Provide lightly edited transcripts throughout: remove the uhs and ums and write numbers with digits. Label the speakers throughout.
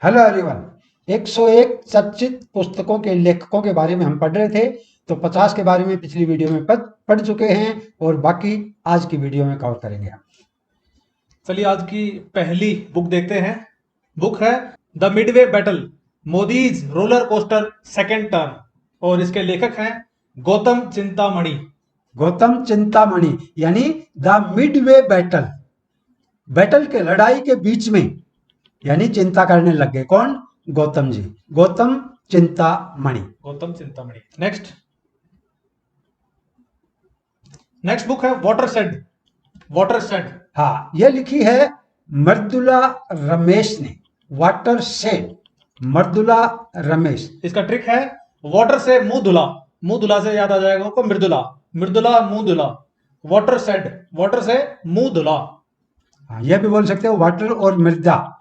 Speaker 1: Hello everyone. 101 चर्चित पुस्तकों के लेखकों के बारे में हम पढ़ रहे थे। तो 50 के बारे में पिछली वीडियो में पढ़ चुके हैं और बाकी आज की वीडियो में कवर करेंगे हम।
Speaker 2: चलिए आज की पहली बुक देखते हैं। बुक है the Midway battle, Modi's roller coaster second turn, और इसके लेखक हैं गौतम चिंतामणि।
Speaker 1: गौतम चिंतामणि यानी द मिडवे बैटल, बैटल के लड़ाई के बीच में, यानी चिंता करने लग गए। कौन? गौतम जी, गौतम चिंतामणि।
Speaker 2: गौतम चिंतामणि। नेक्स्ट बुक है वाटरशेड। वाटरशेड,
Speaker 1: हाँ, यह लिखी है मृदुला रमेश ने। वाटरशेड, मृदुला रमेश।
Speaker 2: इसका ट्रिक है वाटर से मुंह धुला, मुंह धुला से याद आ जाएगा आपको मृदुला, मृदुला मुंह धुला। वाटरशेड, वाटर से मुंह धुला।
Speaker 1: हाँ, यह भी बोल सकते हो वाटर और मृदा,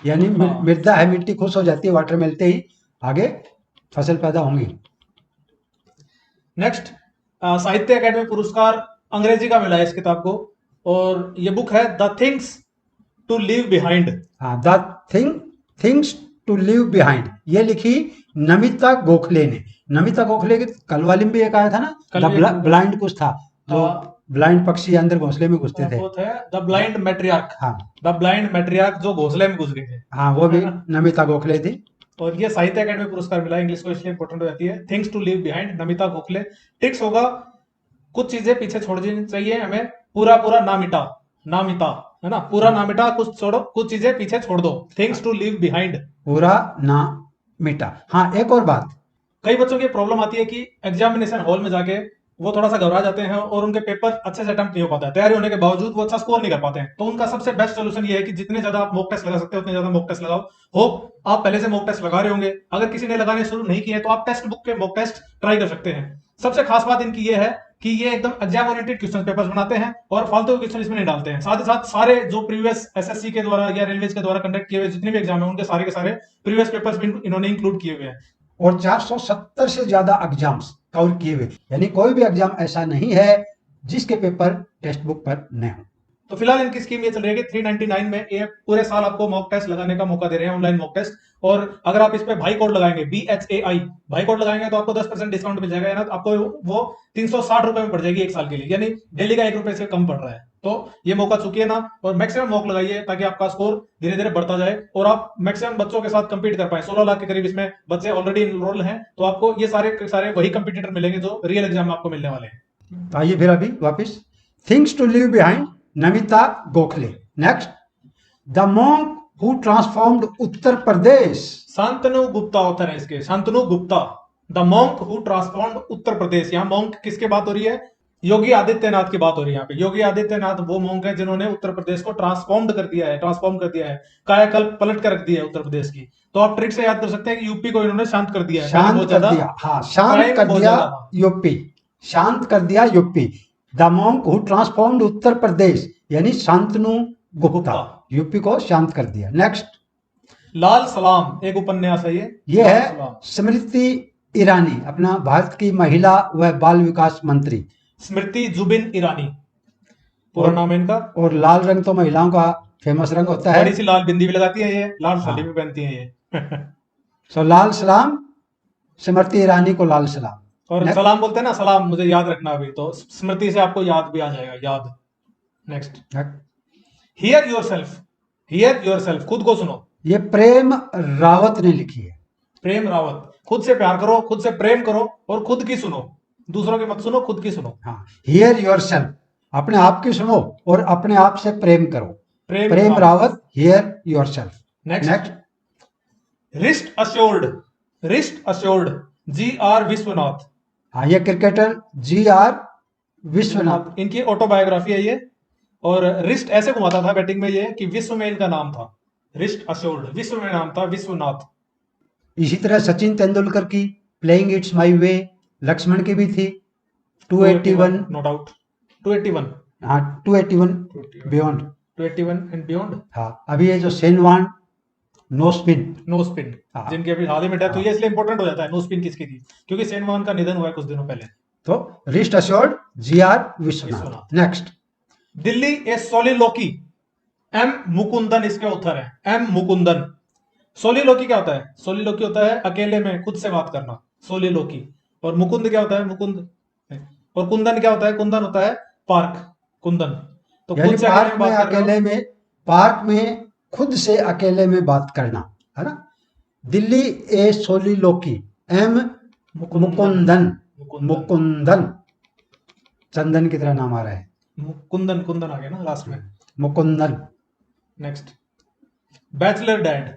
Speaker 1: यानी
Speaker 2: हाँ।
Speaker 1: मृदा है, मिट्टी खुश हो जाती है वाटर मिलते ही, आगे फसल पैदा होंगी।
Speaker 2: नेक्स्ट साहित्य अकादमी पुरस्कार अंग्रेजी का मिला है इस किताब को, और ये बुक है the things to leave behind.
Speaker 1: हाँ, the things to leave behind, ये लिखी नमिता गोखले ने। नमिता गोखले के कल वाली में भी एक आया था ना, द ब्लाइंड कुछ था, जो ब्लाइंड पक्षी अंदर घोंसले में घुसते थे।
Speaker 2: वो थे द ब्लाइंड मैट्रियार्क।
Speaker 1: हाँ,
Speaker 2: द ब्लाइंड मैट्रियार्क जो घोंसले में घुस गए थे।
Speaker 1: हाँ, वो भी नमिता गोखले थी।
Speaker 2: और ये साहित्य अकादमी पुरस्कार मिला, इंग्लिश को इसलिए इंपॉर्टेंट हो जाती है। Things to leave behind, Namita Gokhale. टिक्स होगा कुछ चीजें पीछे छोड़ देनी चाहिए हमें, पूरा पूरा ना मिटा, ना मिटा, है ना, पूरा ना मिटा, कुछ छोड़ो, कुछ चीजें पीछे छोड़ दो। थिंग्स टू लीव बिहाइंड,
Speaker 1: पूरा ना मिटा। हाँ, एक और बात,
Speaker 2: कई बच्चों की प्रॉब्लम आती है कि एग्जामिनेशन हॉल में जाके वो थोड़ा सा घबरा जाते हैं और उनके पेपर अच्छे से अटेम्प्ट नहीं हो पाता है, तैयारी होने के बावजूद वो अच्छा स्कोर नहीं कर पाते हैं। तो उनका सबसे बेस्ट सोल्यूशन ये है कि जितने ज्यादा आप मॉक टेस्ट लगा सकते हो उतने ज्यादा मॉक टेस्ट लगाओ। होप आप पहले से मॉक टेस्ट लगा रहे होंगे, अगर किसी ने लगाने शुरू नहीं किए तो आप टेक्स्ट बुक के मॉक टेस्ट ट्राई कर सकते हैं। सबसे खास बात इनकी ये है कि ये एकदम एग्जाम ओरिएंटेड क्वेश्चन पेपर्स बनाते हैं और फालतू के क्वेश्चन इसमें नहीं डालते हैं। साथ ही साथ सारे जो प्रीवियस एसएससी के द्वारा या रेलवे के द्वारा कंडक्ट किए हुए जितने भी एग्जाम है उनके सारे के सारे प्रीवियस पेपर्स भी इन्होंने इंक्लूड किए हुए हैं।
Speaker 1: और 470 से ज्यादा एग्जाम्स कवर किए हुए, यानी कोई भी एग्जाम ऐसा नहीं है जिसके पेपर टेक्स्ट बुक पर न हो।
Speaker 2: तो फिलहाल इनकी स्कीम ये चल रही है कि 399 में ये पूरे साल आपको मॉक टेस्ट लगाने का मौका दे रहे हैं, ऑनलाइन मॉक टेस्ट। और अगर आप इस पे भाई कोड लगाएंगे, BHAI भाई कोड लगाएंगे तो आपको 10% डिस्काउंट मिल जाएगा, ना तो आपको वो 360 रुपए में पड़ जाएगी एक साल के लिए, यानी डेली का 1 रुपए से कम पड़ रहा है। तो ये मौका चुकिए ना और मैक्सिमम मॉक लगाइए ताकि आपका स्कोर धीरे धीरे बढ़ता जाए और आप मैक्सिमम बच्चों के साथ कंपीट कर पाए। 16 लाख के करीब इसमें बच्चे ऑलरेडी इनरोल हैं, तो आपको ये सारे वही कंपीटिटर मिलेंगे जो रियल एग्जाम में आपको मिलने वाले हैं।
Speaker 1: तो आइए फिर अभी वापस, things to leave behind, Namita Gokhale. Next, the monk who transformed Uttar Pradesh.
Speaker 2: Shantanu Gupta author है इसके, Shantanu Gupta. The monk who transformed Uttar Pradesh. यहाँ मॉन्क किसके बात हो रही है? योगी आदित्यनाथ की बात हो रही है यहाँ पे। योगी आदित्यनाथ वो मॉन्क है जिन्होंने उत्तर प्रदेश को ट्रांसफॉर्म कर दिया है, कायाकल्प पलट कर रख दिया है उत्तर प्रदेश की। तो आप ट्रिक से याद कर सकते हैं कि यूपी को इन्होंने शांत कर दिया है,
Speaker 1: शांत कर दिया। हाँ, शांत कर दिया यूपी, शांत कर दिया UP. The monk who transformed Uttar Pradesh यानी शांतनु गुप्ता, यूपी को शांत कर दिया। नेक्स्ट,
Speaker 2: लाल सलाम एक उपन्यास है
Speaker 1: ये है स्मृति ईरानी, अपना भारत की महिला व बाल विकास मंत्री
Speaker 2: स्मृति जुबिन ईरानी पूरा नाम है इनका। और
Speaker 1: लाल रंग तो महिलाओं का फेमस रंग होता है,
Speaker 2: बड़ी सी लाल बिंदी भी लगाती है ये, लाल साड़ी भी पहनती है ये।
Speaker 1: सो लाल सलाम, स्मृति ईरानी को लाल सलाम।
Speaker 2: और सलाम बोलते हैं ना, सलाम मुझे याद रखना अभी, तो स्मृति से आपको याद भी आ जाएगा, याद। Next, here yourself. Here yourself, खुद को सुनो। ये
Speaker 1: प्रेम रावत ने लिखी है।
Speaker 2: प्रेम रावत। खुद से प्यार करो, खुद से प्रेम करो और खुद की सुनो, दूसरों की मत सुनो, खुद की सुनो।
Speaker 1: हाँ, हियर योरसेल्फ, अपने आप की सुनो और अपने आप से प्रेम करो। Prem Rawat, hear yourself.
Speaker 2: Next, wrist assured. Wrist assured, GR Vishwanath.
Speaker 1: हाँ, ये क्रिकेटर GR विश्वनाथ,
Speaker 2: इनकी ऑटोबायोग्राफी है ये। और रिस्ट ऐसे घुमाता था बैटिंग में ये कि विश्व में इनका नाम था, रिस्ट अश्योर्ड, विश्व में नाम था विश्वनाथ।
Speaker 1: इसी तरह सचिन तेंदुलकर की playing it's my way, Laxman की भी थी 281,
Speaker 2: नो डाउट 281।
Speaker 1: हाँ, 281 बियॉन्ड,
Speaker 2: 281 एंड बियॉन्ड।
Speaker 1: हाँ, अभी ये जो सेन वान नो स्पिन,
Speaker 2: नो स्पिन, जिनके अभी हाल ही में डेथ हुई है, इसलिए इंपॉर्टेंट हो जाता है नो स्पिन किसकी थी, क्योंकि सेन वान का निधन हुआ है कुछ दिनों पहले।
Speaker 1: तो wrist assured GR Vishwanath. Next,
Speaker 2: Delhi a soliloquy, M Mukundan इसके ऑथर है, M मुकुंदन। सोलिलोकी क्या होता है? सोलिलोकी होता है अकेले में खुद से बात करना, सोलिलोकी। और मुकुंद क्या होता है? मुकुंद। और कुंदन क्या होता है? कुंदन होता है पार्क, कुंदन। तो
Speaker 1: यानी
Speaker 2: खुद से अकेले में बात कर रहे हो।
Speaker 1: पार्क में खुद से अकेले में बात करना, है ना। दिल्ली ए सोलिलोकी, एम मुकुंदन, मुकुंदन, चंदन की तरह नाम आ रहा है,
Speaker 2: कुंदन, कुंदन आ गया ना लास्ट में।
Speaker 1: Mukundan.
Speaker 2: Next, bachelor dad.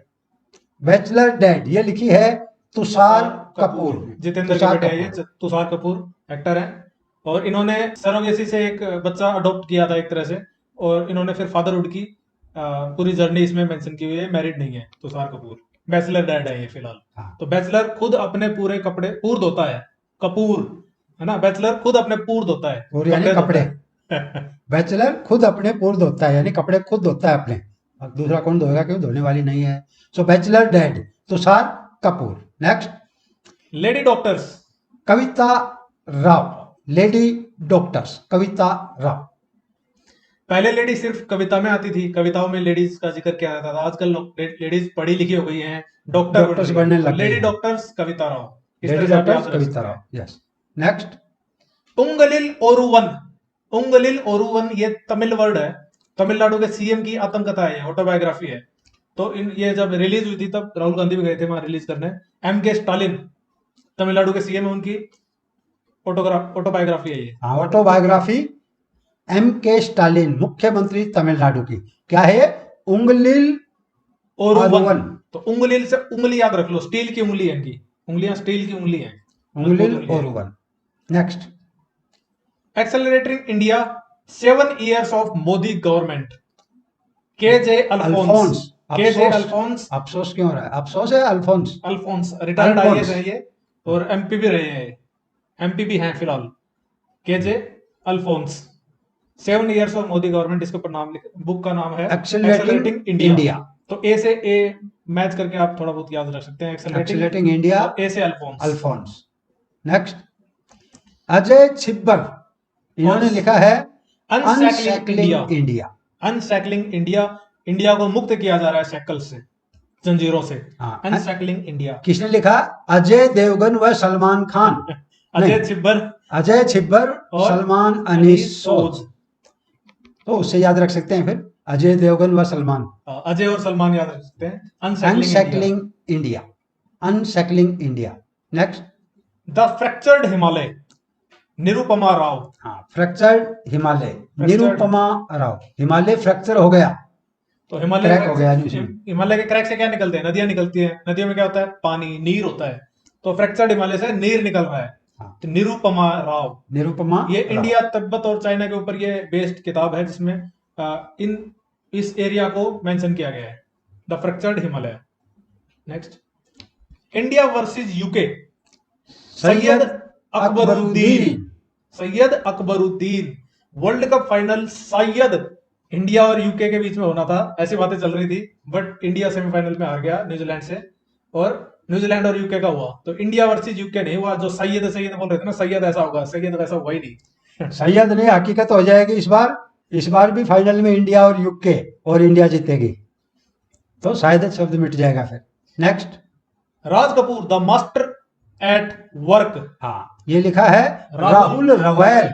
Speaker 1: Bachelor dad, ये लिखी है तुषार कपूर,
Speaker 2: जितेंद्र के
Speaker 1: तुषार
Speaker 2: बेटे हैं
Speaker 1: कपूर।
Speaker 2: ये, तुषार कपूर एक्टर हैं। और इन्होंने सरोगेसी से एक बच्चा अडॉप्ट किया था एक तरह से। और इन्होंने फिर फादरहुड की पूरी जर्नी इसमें मेंशन की हुई है। मैरिड नहीं है तुषार कपूर, बैचलर डैड है ये फिलहाल।
Speaker 1: हाँ।
Speaker 2: तो बैचलर खुद अपने पूरे कपड़े पूर धोता है, कपूर, है ना। बैचलर खुद अपने पूर धोता है,
Speaker 1: पूर यानी
Speaker 2: धोता
Speaker 1: कपड़े।
Speaker 2: है।
Speaker 1: बैचलर खुद अपने पूर धोता है, यानी कपड़े खुद धोता है अपने, अब दूसरा कौन धोएगा, क्यों, धोने वाली नहीं है। So bachelor dad Tushar Kapoor. Next,
Speaker 2: lady doctors.
Speaker 1: Kavita Rao, lady doctors, Kavita Rao.
Speaker 2: पहले लेडी सिर्फ कविता में आती थी, कविताओं में लेडीज का जिक्र किया जाता था। आजकल लेडीज पढ़ी लिखी हो गई हैं,
Speaker 1: डॉक्टर्स बनने लग गई
Speaker 2: लेडी
Speaker 1: हैं।
Speaker 2: डॉक्टर्स कविता राव, इस
Speaker 1: लेडी
Speaker 2: तरह से आप
Speaker 1: डॉक्टर्स
Speaker 2: याद रख
Speaker 1: कविता
Speaker 2: सकते हैं।
Speaker 1: राव। यस। नेक्स्ट,
Speaker 2: उंगलिल ओरुवन। उंगलिल ओरुवन ये तमिल वर्ड है। तमिलनाडु के सीएम की आत्मकथा है, ऑटोबायोग्राफी है। तो ये जब रिलीज हुई थी तब राहुल गांधी भी गए थे वहां रिलीज करने। एम के स्टालिन तमिलनाडु के सीएम है, उनकी ऑटोबायोग्राफी है ये।
Speaker 1: हाँ, ऑटोबायोग्राफी एम के स्टालिन, मुख्यमंत्री तमिलनाडु की। क्या है? उंगलिल
Speaker 2: ओरुवन। तो उंगलिल से उंगली याद रख लो, स्टील की उंगली है इनकी, उंगलियां स्टील की उंगली है,
Speaker 1: Ungalil Oruvan. Next,
Speaker 2: accelerating India 7 years of Modi government. K J Alphons. के जे अल्फोंस।
Speaker 1: अफसोस क्यों हो रहा है? अफसोस है अल्फोंस।
Speaker 2: अल्फोंस रिटायर्ड
Speaker 1: अल्फोंस।
Speaker 2: आईएएस है ये, और एमपी भी रहे हैं, एमपी भी हैं फिलहाल। K J Alphons, 7 years of Modi government, इसके ऊपर नाम लिख, बुक का नाम है
Speaker 1: एक्सेलरेटिंग इंडिया।
Speaker 2: तो ए से ए मैच करके आप थोड़ा बहुत याद रख सकते हैं,
Speaker 1: एक्सेलरेटिंग इंडिया,
Speaker 2: और ए से अल्फोंस।
Speaker 1: अल्फोंस। नेक्स्ट, अजय छिब्बर, इन्होंने लिखा है अनसैकलिंग इंडिया।
Speaker 2: अनसैकलिंग इंडिया, इंडिया को मुक्त किया जा रहा है शैकल से, जंजीरों से।
Speaker 1: हाँ,
Speaker 2: अनसैकलिंग इंडिया।
Speaker 1: किसने लिखा? अजय देवगन व सलमान खान।
Speaker 2: अजय छिब्बर,
Speaker 1: अजय छिब्बर,
Speaker 2: और
Speaker 1: सलमान अनीस सोज। तो उससे याद रख सकते हैं फिर, अजय देवगन व सलमान।
Speaker 2: अजय और सलमान याद रख सकते हैं।
Speaker 1: Unshackling India, unshackling India. Next,
Speaker 2: the fractured Himalaya, Nirupama Rao.
Speaker 1: हाँ, फ्रैक्चर्ड हिमालय, निरुपमा राव। हिमालय फ्रैक्चर हो गया,
Speaker 2: तो हिमालय
Speaker 1: क्रैक हो गया।
Speaker 2: हिमालय के क्रैक से क्या निकलते हैं? नदियां निकलती हैं। नदियों में क्या होता है? पानी, नीर होता है। तो फ्रैक्चर्ड हिमालय से नीर निकल रहा है।
Speaker 1: हाँ।
Speaker 2: तो निरुपमा राव,
Speaker 1: निरुपमा
Speaker 2: ये
Speaker 1: राव।
Speaker 2: इंडिया, तिब्बत और चाइना के ऊपर ये बेस्ड किताब है, जिसमें इस एरिया को मेंशन किया गया है, the fractured Himalaya. Next, India versus UK, Syed Akbaruddin. Syed Akbaruddin, world cup final शायद इंडिया और यूके के बीच में होना था, ऐसी बातें चल रही थी। बट इंडिया सेमीफाइनल में हार गया न्यूजीलैंड से, और न्यूजीलैंड और यूके का हुआ। तो इंडिया वर्सेस यूके नहीं हुआ। जो सैयद सैयद बोल रहे थे ना, सैयद ऐसा होगा, सैयद वैसा हुआ ही नहीं।
Speaker 1: सैयद नहीं, हकीकत हो जाएगी इस बार। इस बार भी फाइनल में इंडिया और यूके, और इंडिया जीतेगी, तो शायद शब्द मिट जाएगा फिर। Next,
Speaker 2: Raj Kapoor, the master at work.
Speaker 1: हाँ, ये लिखा है Rahul Rawail,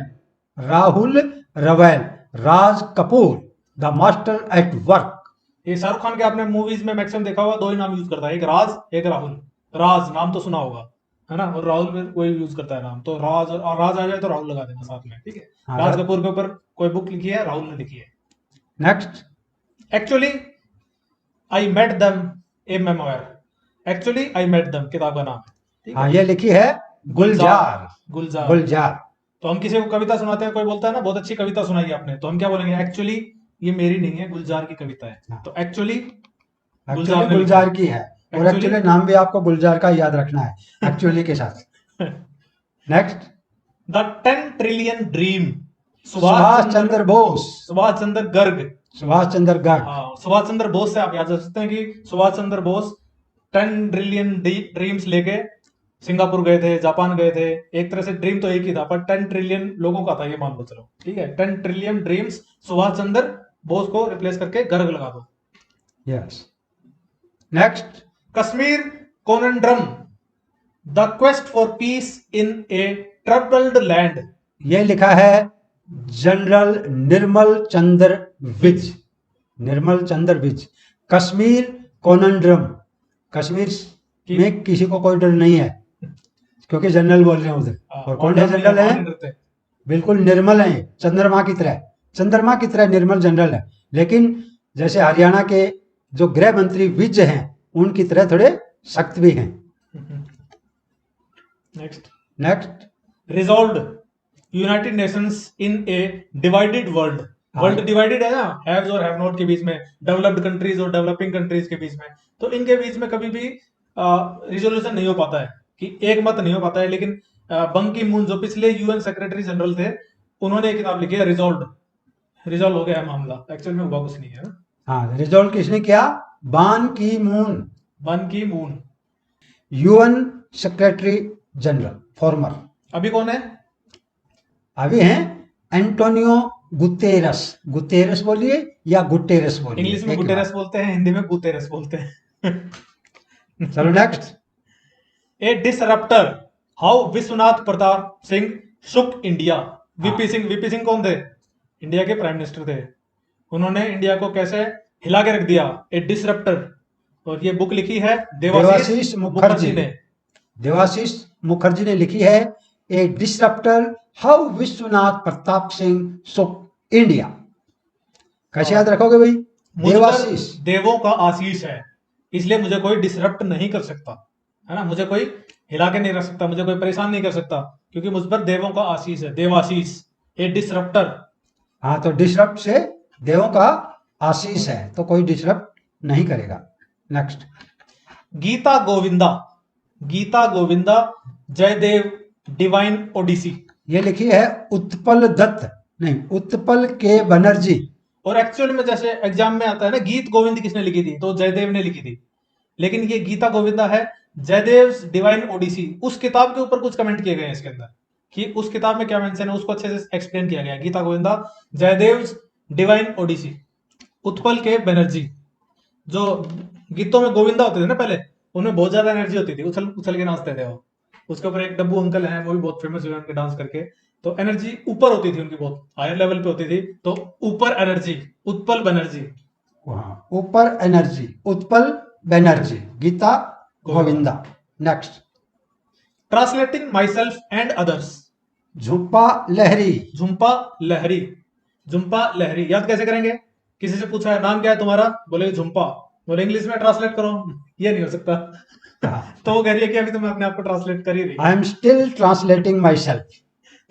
Speaker 1: Rahul Rawail, Raj Kapoor, the master at work.
Speaker 2: ये शाहरुख खान के आपने मूवीज में मैक्सिमम देखा होगा, दो ही नाम यूज करता है, एक राज एक राहुल। राज नाम तो सुना होगा, है ना, और राहुल में कोई यूज करता है नाम। तो राज और राज आ जाए तो राहुल लगा देना साथ में, ठीक है।
Speaker 1: हाँ,
Speaker 2: राज कपूर के ऊपर कोई बुक लिखी है, राहुल ने लिखी है।
Speaker 1: Next,
Speaker 2: actually I met them a memoir. Actually I met them किताब का नाम है, ठीक है।
Speaker 1: हाँ, ये लिखी है गुलजार,
Speaker 2: गुलजार।
Speaker 1: गुलजार।
Speaker 2: तो हम किसी को कविता सुनाते हैं, कोई बोलता है ना बहुत अच्छी कविता सुनाई आपने, तो हम क्या बोलेंगे? एक्चुअली ये मेरी नहीं है, गुलजार की कविता है।
Speaker 1: हाँ।
Speaker 2: तो एक्चुअली
Speaker 1: गुलजार की है, और एक्चुअली नाम भी आपको गुलजार का याद रखना है एक्चुअली के साथ। Next,
Speaker 2: the 10 trillion dream,
Speaker 1: Subhash Chandra Bose,
Speaker 2: Subhash Chandra Garg.
Speaker 1: Subhash Chandra Garg.
Speaker 2: हाँ, सुभाष चंद्र बोस से आप याद रख सकते हैं कि सुभाष चंद्र बोस 10 ट्रिलियन ड्रीम्स लेके सिंगापुर गए थे, जापान गए थे। एक तरह से ड्रीम तो एक ही था, पर 10 ट्रिलियन लोगों का था, ये मान लो चलो, ठीक है। 10 ट्रिलियन ड्रीम्स, सुभाष चंद्र बोस को रिप्लेस करके गर्ग लगा दो।
Speaker 1: Yes. Next,
Speaker 2: Kashmir conundrum, the quest for peace in a troubled land.
Speaker 1: ये लिखा है जनरल निर्मल चंद्र विज। निर्मल चंद्र विज। कश्मीर कोनंड्रम, कश्मीर में किसी को कोई डर नहीं है, क्योंकि जनरल बोल रहे हैं उधर। और कौन है जनरल है? बिल्कुल निर्मल है, चंद्रमा की तरह, चंद्रमा की तरह निर्मल जनरल है। लेकिन जैसे हरियाणा के जो गृह मंत्री विज हैं, उनकी तरह थोड़े सख्त भी हैं। नेक्स्ट,
Speaker 2: रिजॉल्व्ड यूनाइटेड नेशंस इन ए डिवाइडेड वर्ल्ड। वर्ल्ड डिवाइडेड है ना, हैव्स और हैव नॉट के बीच में, डेवलप्ड कंट्रीज और डेवलपिंग कंट्रीज के बीच में। तो इनके बीच में कभी भी रिजोल्यूशन नहीं हो पाता है, कि एक मत नहीं हो पाता है। लेकिन बंग की मून जो पिछले यूएन सेक्रेटरी जनरल थे, उन्होंने एक किताब लिखी है रिजॉल्व हो गया है मामला। एक्चुअल में हुआ कुछ नहीं है।
Speaker 1: हाँ, रिजॉल्व किसने किया? बान की moon, UN secretary general farmer.
Speaker 2: अभी कौन है?
Speaker 1: अभी हैं एंटोनियो गुतेरस बोलिए या गुटेरस बोलिए।
Speaker 2: इंग्लिश में गुटेरस बोलते हैं, हिंदी में गुतेरस बोलते हैं।
Speaker 1: चलो next.
Speaker 2: A disruptor, how Vishwanath Pratap Singh shook India. VP Singh कौन थे? इंडिया के प्राइम मिनिस्टर थे। उन्होंने इंडिया को कैसे हिला के रख दिया? ए डिसरप्टर। और ये बुक लिखी है देवाशीष मुखर्जी ने।
Speaker 1: देवाशीष मुखर्जी ने लिखी है a disruptor, how Vishwanath Pratap Singh shook India. कैसे याद रखोगे भाई? देवाशीष,
Speaker 2: देवों का आशीष है, इसलिए मुझे कोई डिसरप्ट नहीं कर सकता, है ना। मुझे कोई हिला के नहीं रख सकता, मुझे कोई परेशान नहीं कर सकता, क्योंकि मुझ पर देवों का आशीष है। देवाशीष, ए डिसरप्टर।
Speaker 1: हाँ, तो डिसरप्ट से देवों का आशीष है, तो कोई डिसरप्ट नहीं करेगा। नेक्स्ट।
Speaker 2: गीता गोविंदा जयदेव डिवाइन ओडिसी।
Speaker 1: ये लिखी है उत्पल के बनर्जी।
Speaker 2: और एक्चुअल में जैसे एग्जाम में आता है ना, गीत गोविंद किसने लिखी थी? तो जयदेव ने लिखी थी। लेकिन ये गीता गोविंदा है जयदेव डिवाइन ओडिसी। उस किताब के ऊपर कुछ कमेंट किए गए हैं इसके अंदर, कि उस किताब में क्या मेंशन है, उसको अच्छे से एक्सप्लेन किया गया है। गीता गोविंदा जयदेव डिवाइन ओडिसी, उत्पल के बनर्जी। जो गीतों में गोविंदा होते थे ना पहले, उनमें बहुत ज्यादा एनर्जी होती थी, उछल उछल के नाचते थे वो। उसके ऊपर एक डब्बू अंकल हैं, वो भी बहुत फेमस हुए उनके डांस करके। तो एनर्जी ऊपर होती थी उनकी, बहुत हायर लेवल पे होती थी। तो ऊपर एनर्जी, उत्पल बनर्जी।
Speaker 1: ऊपर energy, Utpal Banerjee, Geeta Govinda. Next.
Speaker 2: Translating myself and others.
Speaker 1: Jhumpa Lahiri याद कैसे करेंगे? किसी से पूछा है नाम क्या है तुम्हारा, बोले झुम्पा, बोले इंग्लिश में ट्रांसलेट करो, ये नहीं हो सकता। तो वो कह रही है कि अभी तो मैं अपने आप को ट्रांसलेट कर ही रही। I am still translating my self.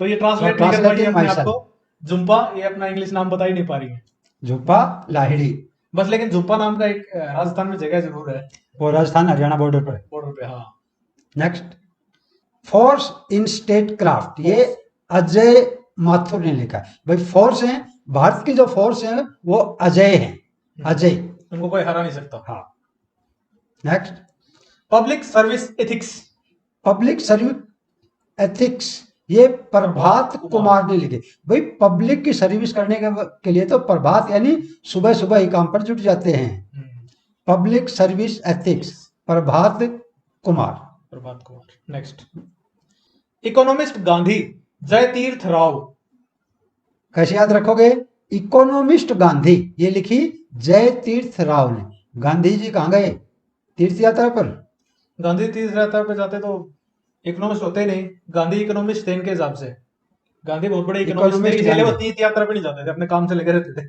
Speaker 2: तो ये ट्रांसलेट नहीं कर पाई अपने आप को। झुम्पा, ये अपना इंग्लिश नाम बता ही नहीं पा रही है।
Speaker 1: झुम्पा लाहिड़ी
Speaker 2: बस। लेकिन झुम्पा नाम का एक राजस्थान में जगह जरूर है,
Speaker 1: वो राजस्थान हरियाणा बॉर्डर पे।
Speaker 2: हाँ।
Speaker 1: Next. Force in state craft, ये अजय माथुर ने लिखा है। भाई फोर्स है, भारत की जो फोर्स है वो अजय है, अजय,
Speaker 2: उनको कोई हरा नहीं सकता।
Speaker 1: हाँ। नेक्स्ट।
Speaker 2: पब्लिक सर्विस
Speaker 1: एथिक्स, ये प्रभात कुमार ने लिखे। भाई पब्लिक की सर्विस करने के लिए तो प्रभात यानी सुबह सुबह ही काम पर जुट जाते हैं। Public service ethics, Prabhat Kumar.
Speaker 2: Next. Economist Gandhi Jaitirth Rao.
Speaker 1: कैसे याद रखोगे? इकोनॉमिस्ट गांधी, ये लिखी जयतीर्थ राव ने। गांधी जी कहाँ गए तीर्थ यात्रा पर?
Speaker 2: गांधी तीर्थ यात्रा पर जाते तो इकोनॉमिस्ट होते नहीं, गांधी इकोनॉमिस्ट थे इनके हिसाब से। गांधी बहुत बड़े इकोनॉमिस्ट थे, इसलिए वो तीर्थ यात्रा पे नहीं जाते थे, अपने काम से लगे रहते थे।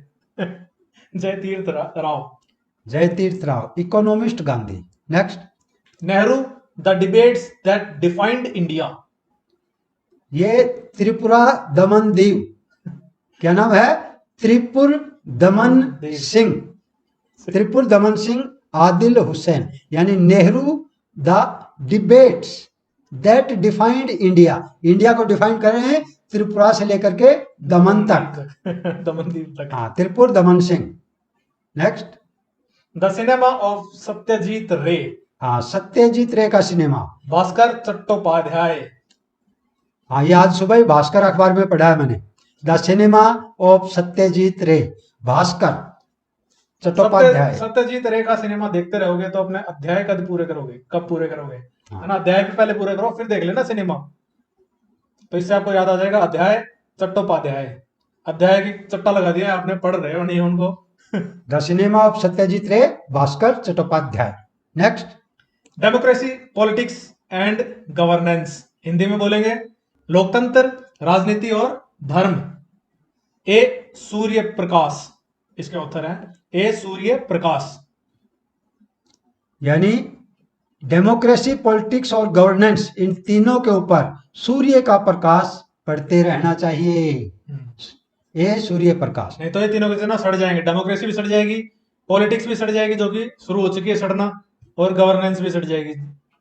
Speaker 1: Jayatirtha Rao, economist Gandhi. Next.
Speaker 2: Nehru the debates that defined India.
Speaker 1: ये त्रिपुरा दमन दीव, क्या नाम है? त्रिपुर दमन सिंह आदिल हुसैन, यानी Nehru the debates that defined India. India को डिफाइन कर रहे हैं त्रिपुरा से लेकर के दमन तक।
Speaker 2: दमनदीप तक।
Speaker 1: हाँ, त्रिपुर दमन Singh. Next.
Speaker 2: The cinema of Satyajit रे।
Speaker 1: हाँ, सत्यजीत रे का सिनेमा।
Speaker 2: भास्कर चट्टोपाध्याय।
Speaker 1: हाँ, ये आज सुबह ही भास्कर अखबार में पढ़ा है मैंने। द सिनेमा ऑफ सत्यजीत रे, भास्कर। चट्टोपाध्याय।
Speaker 2: सत्यजीत रे का सिनेमा देखते रहोगे तो अपने अध्याय कब पूरे करोगे
Speaker 1: हाँ।
Speaker 2: है ना। अध्याय भी पहले पूरे करो फिर देख लेना सिनेमा। तो इससे आपको याद आ जाएगा अध्याय चट्टोपाध्याय। अध्याय की चट्टा लगा दिया आपने, पढ़ रहे हो नहीं उनको।
Speaker 1: द सिनेमा ऑफ सत्यजीत रे, Bhaskar Chattopadhyay. Next.
Speaker 2: Democracy, politics and governance, Hindi में बोलेंगे लोकतंत्र, राजनीति और धर्म। ए सूर्य प्रकाश इसके उत्तर है, ए सूर्य प्रकाश।
Speaker 1: यानी डेमोक्रेसी, पॉलिटिक्स और गवर्नेंस, इन तीनों के ऊपर सूर्य का प्रकाश पड़ते रहना चाहिए। ए सूर्य प्रकाश।
Speaker 2: नहीं तो ये तीनों के ना सड़ जाएंगे। डेमोक्रेसी भी सड़ जाएगी, पॉलिटिक्स भी सड़ जाएगी जो कि शुरू हो चुकी है सड़ना, और गवर्नेंस भी सड़ जाएगी,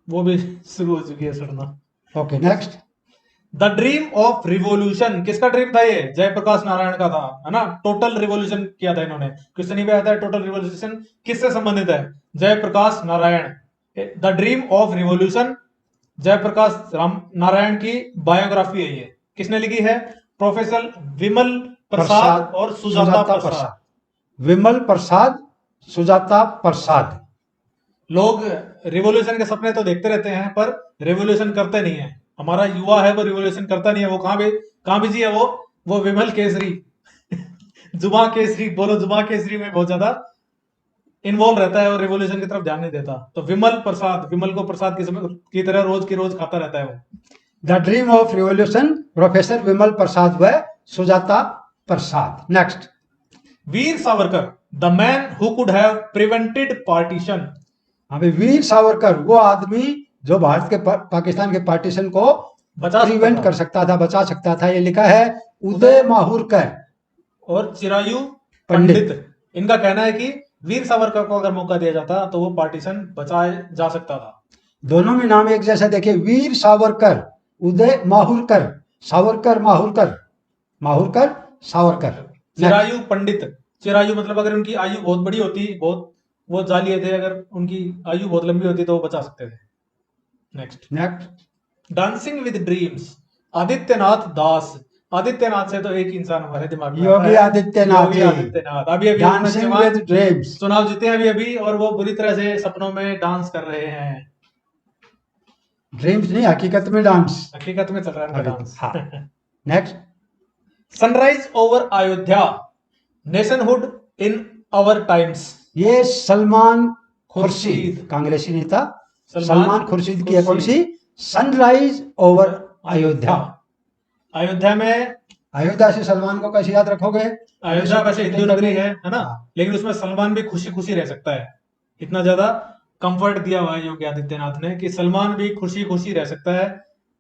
Speaker 2: वो भी शुरू हो चुकी है सड़ना।
Speaker 1: Okay next.
Speaker 2: The dream of revolution, किसका ड्रीम था ये? जयप्रकाश नारायण का था, है ना। टोटल रिवोल्यूशन किया था इन्होंने। क्वेश्चन ही पे आता है टोटल रिवोल्यूशन किससे संबंधित है? Jayaprakash Narayan. The dream of revolution Jayaprakash Narayan की बायोग्राफी है ये। किसने लिखी है? प्रोफेसर विमल प्रसाद और सुजाता प्रसाद।
Speaker 1: विमल प्रसाद, सुजाता प्रसाद।
Speaker 2: लोग रिवोल्यूशन के सपने तो देखते रहते हैं पर रिवोल्यूशन करते नहीं है। हमारा युवा है वो रिवोल्यूशन करता नहीं है। वो कहां बिजी है? वो विमल केसरी जुबा केसरी बोलो, जुबा केसरी में बहुत ज्यादा इन्वॉल्व रहता है और रिवोल्यूशन की तरफ ध्यान नहीं देता। तो विमल प्रसाद, विमल को प्रसाद की तरह रोज की रोज खाता रहता है वो।
Speaker 1: The dream of revolution, professor Vimal Prasad व Sujata Prasad. Next.
Speaker 2: Veer Savarkar, the man who could have prevented partition.
Speaker 1: अभी वीर सावरकर वो आदमी जो भारत के पाकिस्तान के पार्टीशन को प्रिवेंट कर सकता था, बचा सकता था। ये लिखा है उदय माहुरकर
Speaker 2: और चिरायु पंडित। इनका कहना है कि वीर सावरकर को अगर मौका दिया जाता तो वो पार्टीशन बचाया जा सकता था।
Speaker 1: दोनों में नाम एक जैसा देखिए, वीर सावरकर, उदय माहुरकर, सावरकर माहुरकर, माहुरकर सावरकर।
Speaker 2: चिरायु पंडित, चिरायु मतलब अगर उनकी आयु बहुत बड़ी होती, बहुत वो जालिए थे, अगर उनकी आयु बहुत लंबी होती तो वो बचा सकते थे। Next. Dancing with dreams, Adityanath Das. Adityanath से तो एक इंसान हमारे दिमाग में
Speaker 1: योगी आदित्यनाथ।
Speaker 2: योगी आदित्यनाथ। अभी
Speaker 1: डांसिंग विद ड्रीम्स
Speaker 2: चुनाव जीते हैं अभी और वो बुरी तरह से सपनों में डांस कर रहे हैं।
Speaker 1: ड्रीम्स नहीं, हकीकत में डांस,
Speaker 2: हकीकत में चल रहा है उनका dance.
Speaker 1: Next.
Speaker 2: Sunrise over Ayodhya, nationhood in our times.
Speaker 1: ये सलमान खुर्शीद, कांग्रेसी नेता सलमान खुर्शीद की कौन सी? Sunrise over Ayodhya.
Speaker 2: अयोध्या में,
Speaker 1: अयोध्या से सलमान को कैसे याद रखोगे?
Speaker 2: अयोध्या वैसे हिंदू नगरी है ना, लेकिन उसमें सलमान भी खुशी खुशी रह सकता है। इतना ज्यादा कंफर्ट दिया हुआ है योगी आदित्यनाथ ने कि सलमान भी खुशी खुशी रह सकता है,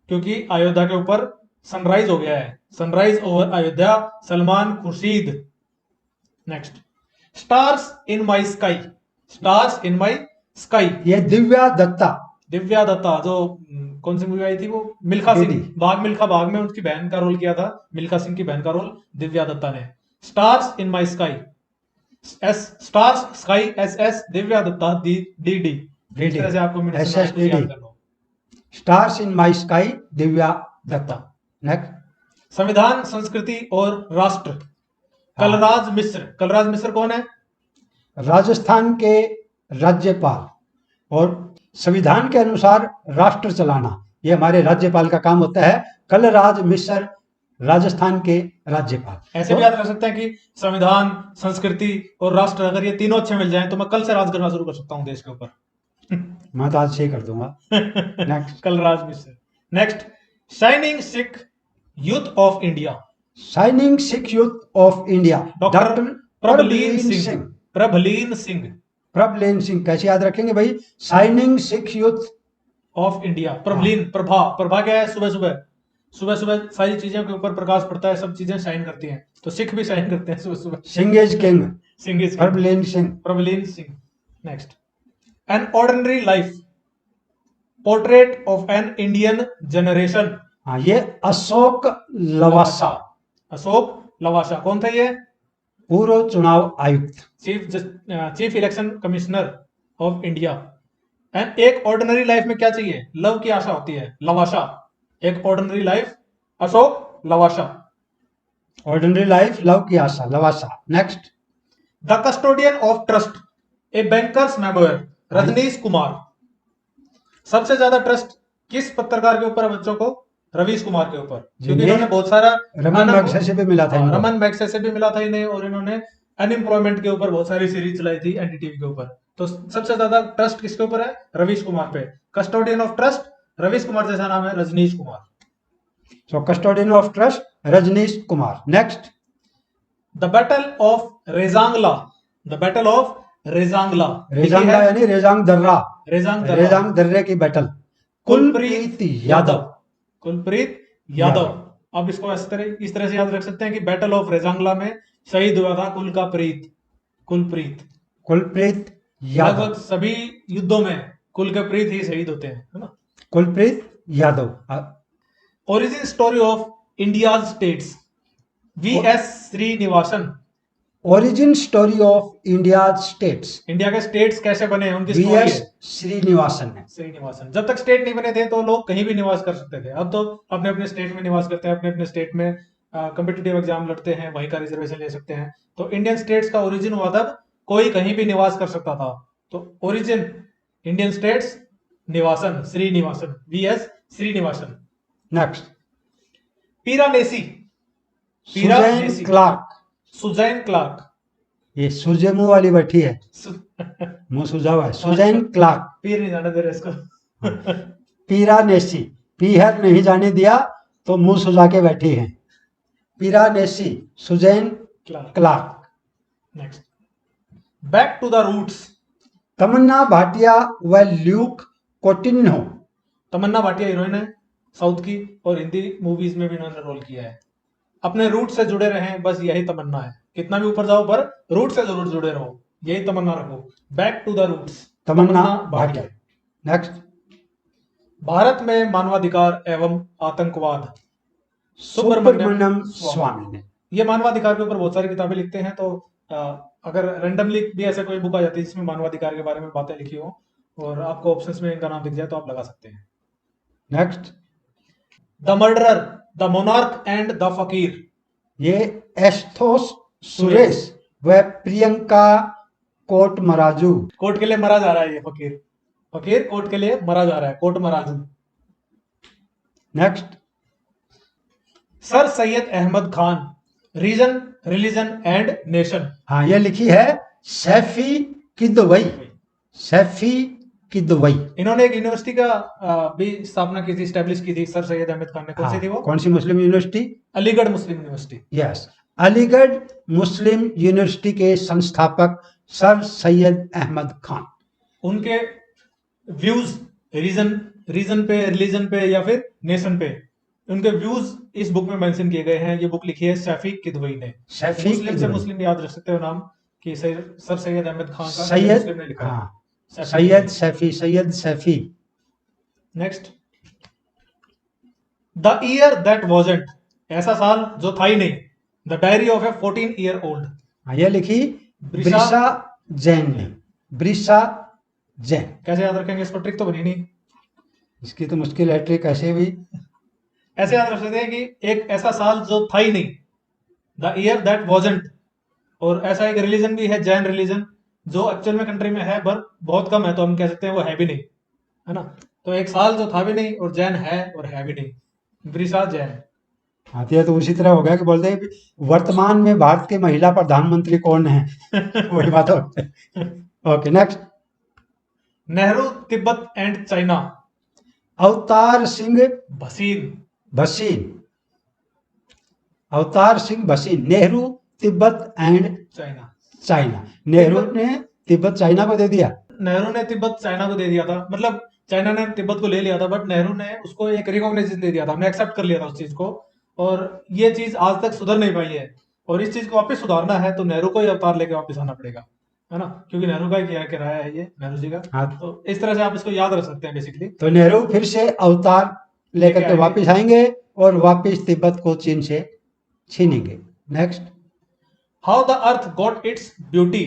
Speaker 2: क्योंकि अयोध्या के ऊपर सनराइज हो गया है। Sunrise over Ayodhya, Salman Khurshid. Next. Stars in my sky, stars in my sky.
Speaker 1: ये दिव्या दत्ता।
Speaker 2: दिव्या दत्ता जो कौन सी मूवी आई थी वो? मिल्खा सिंह, बाग मिल्खा बाग में उनकी बहन का रोल किया था। मिल्खा सिंह की बहन का रोल दिव्या दत्ता ने। Stars in my sky, S stars sky, S S, Divya Dutta D D. इस तरह से आपको
Speaker 1: S S D D. Stars in my sky, Divya Dutta. Next.
Speaker 2: संविधान, संस्कृति और राष्ट्र, कलराज मिश्र। कलराज मिश्र कौन है?
Speaker 1: राजस्थान के राज्यपाल, और संविधान के अनुसार राष्ट्र चलाना ये हमारे राज्यपाल का काम होता है। कलराज मिश्र राजस्थान के राज्यपाल।
Speaker 2: ऐसे भी याद रख सकते हैं कि संविधान, संस्कृति और राष्ट्र, अगर ये तीनों अच्छे मिल जाएं तो मैं कल से राज करना शुरू कर सकता हूं देश के ऊपर।
Speaker 1: मैं तो आज से ही कर दूंगा। Next.
Speaker 2: Kalraj Mishra. Next. Shining Sikh youth of India,
Speaker 1: shining Sikh youth of India,
Speaker 2: doctor Prabhleen Singh. Prabhleen Singh,
Speaker 1: Prabhleen Singh कैसे याद रखेंगे भाई? Shining Sikh youth
Speaker 2: of India. Prabhleen, Prabha, Prabha क्या है? सुबह सुबह, सुबह सुबह सारी चीजों के ऊपर प्रकाश पड़ता है, सब चीजें शाइन करती हैं, तो सिख भी शाइन करते हैं सुबह सुबह।
Speaker 1: Singh is king,
Speaker 2: Singh is
Speaker 1: Prabhleen Singh.
Speaker 2: Prabhleen Singh. Next. An ordinary life, portrait of an Indian generation.
Speaker 1: हाँ, ये अशोक लवासा।
Speaker 2: अशोक लवासा कौन था? ये
Speaker 1: पूर्व चुनाव आयुक्त,
Speaker 2: chief election commissioner of India. And एक ऑर्डिनरी लाइफ में क्या चाहिए? लव की आशा होती है, लवासा। एक ordinary life, Ashok Lavasa.
Speaker 1: Ordinary life, love की आशा, Lavasa. Next.
Speaker 2: The custodian of trust, a banker's memoir, Rajneesh Kumar. सबसे ज्यादा ट्रस्ट किस पत्रकार के ऊपर है बच्चों को? रवीश कुमार के ऊपर, क्योंकि
Speaker 1: ये
Speaker 2: इन्होंने बहुत सारा
Speaker 1: रमन मैग्सेसे भी मिला था इनको।
Speaker 2: रमन मैग्सेसे भी मिला था इन्हें, और इन्होंने अनएम्प्लॉयमेंट के ऊपर बहुत सारी सीरीज चलाई थी एनडीटीवी के ऊपर। तो सबसे ज्यादा ट्रस्ट किसके ऊपर है? रवीश कुमार पे। Custodian of trust Ravish Kumar जैसा नाम है Rajneesh Kumar.
Speaker 1: So custodian of trust Rajneesh Kumar. Next,
Speaker 2: the battle of Rezang La, the battle of Rezang La,
Speaker 1: Rezang La यानी रेजांग दर्रा,
Speaker 2: रेजांग
Speaker 1: रेजांग दर्रे की बैटल। कुलप्रीत यादव,
Speaker 2: कुलप्रीत यादव। अब इसको इस तरह से याद रख सकते हैं कि बैटल ऑफ रेजांगला में शहीद हुआ था कुल का प्रीत, कुलप्रीत।
Speaker 1: कुलप्रीत यादव,
Speaker 2: लगभग सभी युद्धों में कुल के प्रीत ही शहीद होते हैं, है ना।
Speaker 1: Kulpreet Yadav.
Speaker 2: Origin story of India's states, VS Srinivasan.
Speaker 1: Origin story of India states,
Speaker 2: India के स्टेट्स कैसे बने उनकी स्टोरी
Speaker 1: वीएस
Speaker 2: है
Speaker 1: श्रीनिवासन ने।
Speaker 2: श्रीनिवासन। जब तक स्टेट नहीं बने थे तो लोग कहीं भी निवास कर सकते थे, अब तो अपने अपने स्टेट में निवास करते हैं, अपने अपने स्टेट में कम्पिटिटिव एग्जाम लड़ते हैं, वहीं का रिजर्वेशन ले सकते हैं। तो इंडियन स्टेट्स का ओरिजिन हुआ तब कोई कहीं भी निवास कर सकता था। तो origin Indian states, Nivasan Srinivasan, VS Srinivasan.
Speaker 1: Next,
Speaker 2: Piranesi,
Speaker 1: Susanna Clarke.
Speaker 2: Susanna Clarke.
Speaker 1: ये सूर्य मुंह वाली बैठी है, मुंह सुझा हुआ है। Suzanne Clarke.
Speaker 2: पीर नहीं जाने दे रहे इसको।
Speaker 1: पीरानेसी, पीहर नहीं जाने दिया तो मुंह सुझा के बैठी है। Piranesi, Susanna Clarke.
Speaker 2: Next, back to the roots.
Speaker 1: Tamannaah Bhatia व ल्यूक कोटिन्हो।
Speaker 2: तमन्ना भाटिया हीरोइन है साउथ की, और हिंदी मूवीज में भी इन्होंने रोल किया है। अपने रूट से जुड़े रहें, बस यही तमन्ना है। कितना भी ऊपर जाओ पर रूट से जरूर जुड़े रहो, यही तमन्ना रखो। Back to the roots,
Speaker 1: Tamannaah Bhatia. Next,
Speaker 2: Bharat में मानवाधिकार एवं आतंकवाद,
Speaker 1: सुब्रमण्यम स्वामी ने।
Speaker 2: ये मानवाधिकार के ऊपर बहुत सारी किताबें लिखते हैं। तो अगर रैंडमली भी ऐसे कोई बुक आ जाती है जिसमें मानवाधिकार के बारे में बातें लिखी हो और आपको ऑप्शंस में इनका नाम दिख जाए तो आप लगा सकते हैं।
Speaker 1: Next,
Speaker 2: the murderer, the monarch and the फकीर।
Speaker 1: ये एस्थोस सुरेश व प्रियंका कोटमराजू।
Speaker 2: कोर्ट के लिए मरा जा रहा है ये फकीर, फकीर कोर्ट के लिए मरा जा रहा है, Kotamraju.
Speaker 1: Next,
Speaker 2: sir Syed Ahmad Khan, reason, religion and nation.
Speaker 1: हाँ, ये लिखी है सैफी किदवई, सैफी किदवई।
Speaker 2: इन्होंने एक यूनिवर्सिटी का भी स्थापना की थी, स्टैब्लिश की थी सर सैयद अहमद खान ने। कौन सी थी वो?
Speaker 1: कौन सी मुस्लिम यूनिवर्सिटी?
Speaker 2: अलीगढ़ मुस्लिम यूनिवर्सिटी।
Speaker 1: यस, अलीगढ़ मुस्लिम यूनिवर्सिटी के संस्थापक सर सैयद अहमद खान।
Speaker 2: उनके व्यूज रीजन पे, रिलीजन पे या फिर नेशन पे, उनके व्यूज इस बुक में मेंशन किए गए हैं। ये बुक लिखी है सैफी किदवई ने।
Speaker 1: सैफी
Speaker 2: मुस्लिम से मुस्लिम याद रख सकते हो नाम कि सर सैयद अहमद खान का
Speaker 1: सैयद,
Speaker 2: मुस्लिम ने लिखा है।
Speaker 1: हाँ, Syed Saifi, Syed Saifi.
Speaker 2: Next, the year that wasn't, ऐसा साल जो था ही नहीं। The diary of a 14-year-old।
Speaker 1: ये लिखी ब्रिशा जैन ने, ब्रिशा जैन।
Speaker 2: कैसे याद रखेंगे इसको? ट्रिक तो बनी नहीं,
Speaker 1: इसकी तो मुश्किल है ट्रिक। ऐसे भी
Speaker 2: ऐसे याद रख सकते हैं कि एक ऐसा साल जो था ही नहीं, द ईयर दैट वॉजंट। और ऐसा एक रिलीजन भी है, जैन रिलीजन, जो एक्चुअल में कंट्री में है पर बहुत कम है, तो हम कह सकते हैं वो है भी नहीं, है ना। तो एक साल जो था भी नहीं और जैन है और है भी नहीं, ब्रिशा जैन।
Speaker 1: आती है तो उसी तरह हो गया कि बोलते हैं वर्तमान में भारत के महिला प्रधानमंत्री कौन है। वही बात हो। Okay, next,
Speaker 2: Nehru, Tibet and China,
Speaker 1: Avtar Singh
Speaker 2: Bhasin.
Speaker 1: Bhasin, Avtar Singh Bhasin. Nehru, Tibet and
Speaker 2: China.
Speaker 1: China. Nehru ने तिब्बत चाइना को दे दिया।
Speaker 2: नेहरू ने तिब्बत चाइना को दे दिया था, मतलब चाइना ने तिब्बत को ले लिया था, बट नेहरू ने उसको एक रिकॉग्निशन दे दिया था, हमने एक्सेप्ट कर लिया था उस चीज को। और ये चीज आज तक सुधर नहीं पाई है, और इस चीज को वापस सुधारना है तो नेहरू को ही अवतार लेके वापस आना पड़ेगा, है ना, क्योंकि नेहरू का ही किया किराया है ये, नेहरू जी का।
Speaker 1: हाँ,
Speaker 2: तो इस तरह से आप इसको याद रख सकते हैं बेसिकली।
Speaker 1: तो नेहरू फिर से अवतार लेकर के वापस आएंगे और वापस तिब्बत को चीन से छीनेंगे। Next,
Speaker 2: how the earth got its beauty,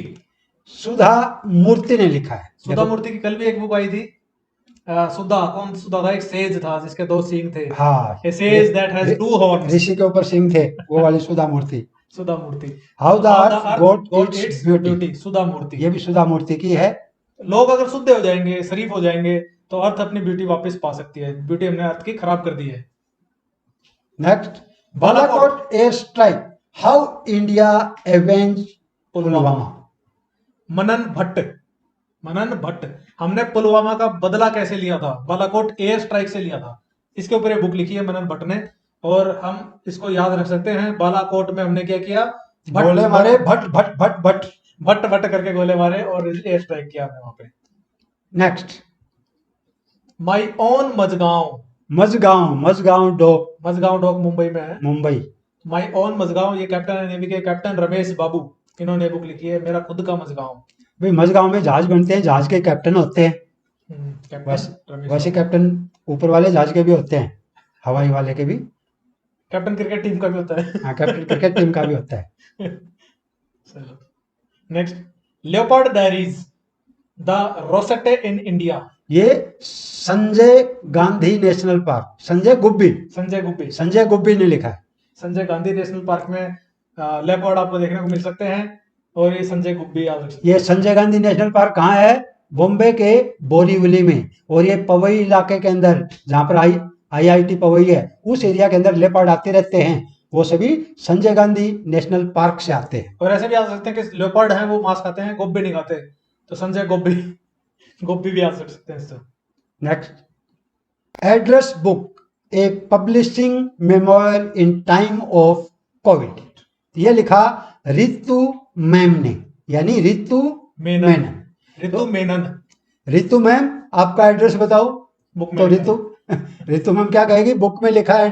Speaker 1: Sudha Murty ने लिखा है।
Speaker 2: सुधा मूर्ति की कल भी एक बुक आई थी। सुधा, कौन सुधा था? एक सेज था जिसके 2 सींग थे।
Speaker 1: हाँ,
Speaker 2: A sage that has 2 horns।
Speaker 1: ऋषि के ऊपर सिंह थे, वो वाली Sudha Murty.
Speaker 2: Sudha Murty.
Speaker 1: How the
Speaker 2: How the
Speaker 1: earth
Speaker 2: earth
Speaker 1: got
Speaker 2: got
Speaker 1: its
Speaker 2: its
Speaker 1: beauty,
Speaker 2: beauty, Sudha Murty.
Speaker 1: ये भी सुधा मूर्ति की है।
Speaker 2: लोग अगर शुद्ध हो जाएंगे, शरीफ हो जाएंगे, तो अर्थ अपनी ब्यूटी वापस पा सकती है। ब्यूटी हमने अर्थ की खराब कर दी है।
Speaker 1: Next, Balakot air strike, how India avenge Pulwama.
Speaker 2: Manan Bhatt, हमने पुलवामा का बदला कैसे लिया था, बालाकोट एयर स्ट्राइक से लिया था। इसके ऊपर एक बुक लिखी है मनन भट्ट ने, और हम इसको याद रख सकते हैं। बालाकोट में हमने क्या किया,
Speaker 1: गोले मारे, भट भट भट भट,
Speaker 2: भट्ट भट्ट करके गोले मारे और एयर स्ट्राइक किया हमने वहां पे।
Speaker 1: Next,
Speaker 2: my own Mazagaon,
Speaker 1: Mazagaon
Speaker 2: dock Mumbai में है।
Speaker 1: मुंबई।
Speaker 2: माई ओन मजगांव, ये कैप्टन है नेवी के कैप्टन रमेश बाबू, इन्होंने बुक लिखी है, मेरा खुद का मजगांव।
Speaker 1: भाई मजगांव में जहाज बनते हैं, जहाज के कैप्टन होते हैं।
Speaker 2: कैप्टन रमेश
Speaker 1: वैसे कैप्टन ऊपर वाले जहाज के भी होते हैं, हवाई वाले के भी।
Speaker 2: कैप्टन क्रिकेट टीम का भी होता है।
Speaker 1: हाँ, कैप्टन क्रिकेट टीम का भी होता है।
Speaker 2: चलो next, leopard diaries, the rosette in India,
Speaker 1: ये संजय गांधी नेशनल पार्क, संजय गुब्बी ने लिखा है।
Speaker 2: संजय गांधी नेशनल पार्क में लेपर्ड आपको देखने को मिल सकते हैं, और ये संजय गुब्बी याद रख सकते हैं।
Speaker 1: ये संजय गांधी नेशनल पार्क कहाँ है, बॉम्बे के बोरीवली में, और ये पवई इलाके के अंदर, जहाँ पर IIT पवई है, उस एरिया के अंदर लेपर्ड आते रहते हैं। वो सभी संजय गांधी नेशनल पार्क से आते हैं।
Speaker 2: और ऐसे भी आ सकते हैं कि लेपर्ड है वो मांस खाते हैं, गोब्बी नहीं खाते, तो संजय गोब्बी भी आ सकते हैं इससे।
Speaker 1: Next, address book, A publishing memoir in time of Covid, ये लिखा रितु मैम ने, यानी रितु मेनन। रितु मैम, आपका एड्रेस बताओ।
Speaker 2: बुक
Speaker 1: तो रितु मैम क्या कहेगी, बुक में लिखा है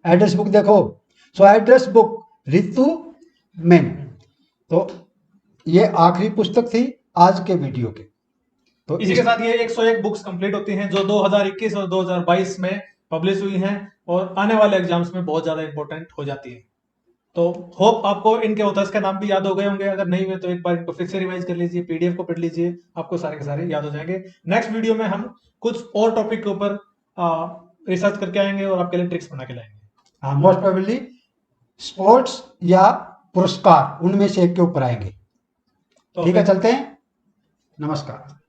Speaker 1: एड्रेस बुक देखो। सो एड्रेस बुक रितु मैम। तो ये आखिरी पुस्तक थी आज के वीडियो के। तो
Speaker 2: इसी के साथ ये 101 बुक्स कंप्लीट होती हैं, जो 2021 और 2022 में पब्लिश हुई हैं, और आने वाले एग्जाम्स में बहुत ज्यादा इंपॉर्टेंट हो जाती है। तो होप आपको इनके ऑथर्स के नाम भी याद हो गए होंगे। अगर नहीं हुए तो एक बार इनको फिर से रिवाइज कर लीजिए, PDF को पढ़ लीजिए, आपको सारे के सारे याद हो जाएंगे। नेक्स्ट वीडियो में हम कुछ और टॉपिक के ऊपर रिसर्च करके आएंगे और आपके लिए ट्रिक्स बना के लाएंगे।
Speaker 1: मोस्ट प्रोबेबली स्पोर्ट्स या पुरस्कार, उनमें से एक के ऊपर आएंगे। ठीक है, चलते हैं। नमस्कार।